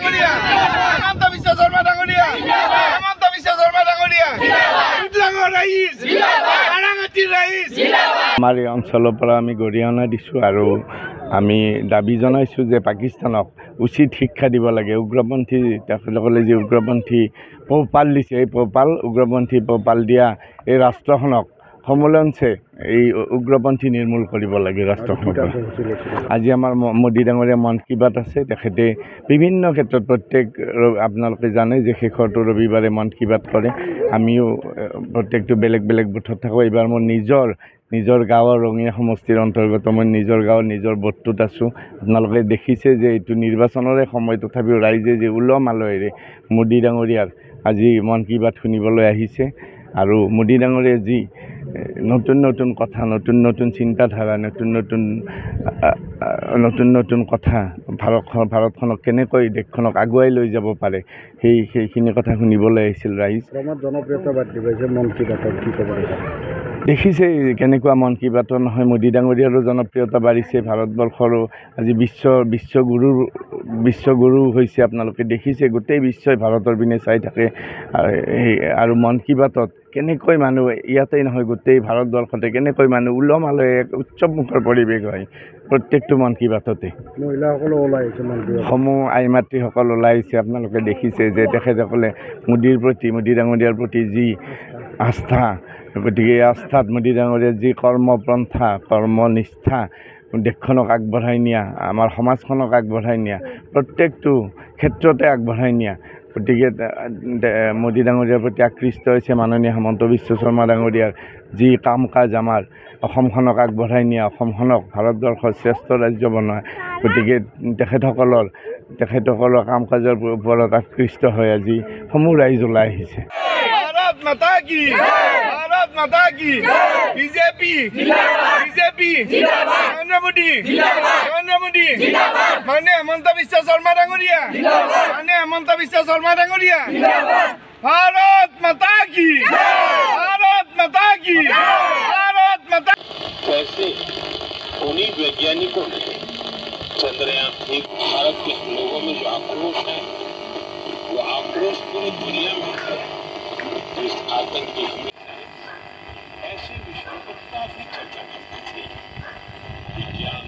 ডাঙৰীয়া হেমন্ত বিশ্ব শৰ্মা ডাঙৰীয়া হেমন্ত বিশ্ব শৰ্মা ডাঙৰীয়া উদলাঙৰ ৰাইজ আৰাঙাটিৰ ৰাইজ আমাৰ এই অঞ্চলৰ পৰা আমি গৰিহণা দিছোঁ আৰু আমি দাবী জনাইছোঁ যে পাকিস্তানক উচিত শিক্ষা দিব লাগে। উগ্ৰপন্থী তেখেতসকলে যি উগ্ৰপন্থী পোহপাল দিছে এই উগ্ৰপন্থী পোহপাল দিয়া এই ৰাষ্ট্ৰখনক সমোলঞ্চে এই উগ্ৰপন্থী নিৰ্মূল কৰিব লাগে ৰাষ্ট্ৰখনক। আজি আমাৰ মোদী ডাঙৰীয়া মন কী বাত আছে। তেখেতে বিভিন্ন ক্ষেত্ৰত প্ৰত্যেক আপোনালোকে জানে যে শেষৰটো ৰবিবাৰে মন কী বাত কৰে। আমিও প্ৰত্যেকটো বেলেগ বেলেগ বুথত থাকোঁ। এইবাৰ মোৰ নিজৰ গাঁৱৰ ৰঙিয়া সমষ্টিৰ অন্তৰ্গত মই নিজৰ গাঁৱৰ নিজৰ বুথটোত আছোঁ। আপোনালোকে দেখিছে যে এইটো নিৰ্বাচনৰে সময়, তথাপিও ৰাইজে যে উলহ মালহেৰে মোদী ডাঙৰীয়াৰ আজি মন কী বাত শুনিবলৈ আহিছে আৰু মোদী ডাঙৰীয়াৰ যি নতুন কথা, নতুন চিন্তাধাৰা, নতুন কথা ভাৰতখনক কেনেকৈ দেশখনক আগুৱাই লৈ যাব পাৰে সেইখিনি কথা শুনিবলৈ আহিছিল ৰাইজ। জনপ্ৰিয়তা বৃদ্ধি পাইছে মন কী বাতত, কি ক'ব? দেখিছে কেনেকুৱা মন কী বাতৰ নহয় মোদী ডাঙৰীয়াৰো জনপ্ৰিয়তা বাঢ়িছে। ভাৰতবৰ্ষৰো আজি বিশ্বগুৰু হৈছে। আপোনালোকে দেখিছে গোটেই বিশ্বই ভাৰতৰ পিনে চাই থাকে আৰু মন কী বাতত কেনেকৈ মানুহ ইয়াতেই নহয় গোটেই ভাৰতবৰ্ষতে কেনেকৈ মানুহ উলহ মালহে এক উৎসৱমুখৰ পৰিৱেশ হয় প্ৰত্যেকটো মন কী বাততে। মহিলাসকলো ওলাই আহিছে, সমূহ আই মাতৃসকল ওলাই আহিছে। আপোনালোকে দেখিছে যে তেখেতসকলে মোদী ডাঙৰীয়াৰ প্ৰতি যি আস্থা, গতিকে এই আস্থাত মোদী ডাঙৰীয়াৰ যি কৰ্মপন্থা, কৰ্মনিষ্ঠা, দেশখনক আগবঢ়াই নিয়া, আমাৰ সমাজখনক আগবঢ়াই নিয়া, প্ৰত্যেকটো ক্ষেত্ৰতে আগবঢ়াই নিয়া, গতিকে মোদী ডাঙৰীয়াৰ প্ৰতি আকৃষ্ট হৈছে মাননীয় হেমন্ত বিশ্ব শৰ্মা ডাঙৰীয়াৰ যি কাম কাজ আমাৰ অসমখনক আগবঢ়াই নিয়া, অসমখনক ভাৰতবৰ্ষৰ শ্ৰেষ্ঠ ৰাজ্য বনোৱা। গতিকে তেখেতসকলৰ কাম কাজৰ ওপৰত আকৃষ্ট হৈ আজি সমূহ ৰাইজ ওলাই আহিছে। ভাৰত মাতা কি ভাৰত মাতা কি বিজেপি নৰেন্দ্ৰ মোদী মানে হেমন্ত বিশ্ব শৰ্মা ডাঙৰীয়া ভাৰত মাতা কি ভাৰত মাতা কি ভাৰত মাতা। कैसे उन्हीं वैज्ञानिकों ने चंद्रयान एक भारत के लोगों में जो आक्रोश है वो आक्रोश पूरी दुनिया में है। इस आतंकी हमले ऐसे विषयों पर काफी चर्चा करते थे। विज्ञान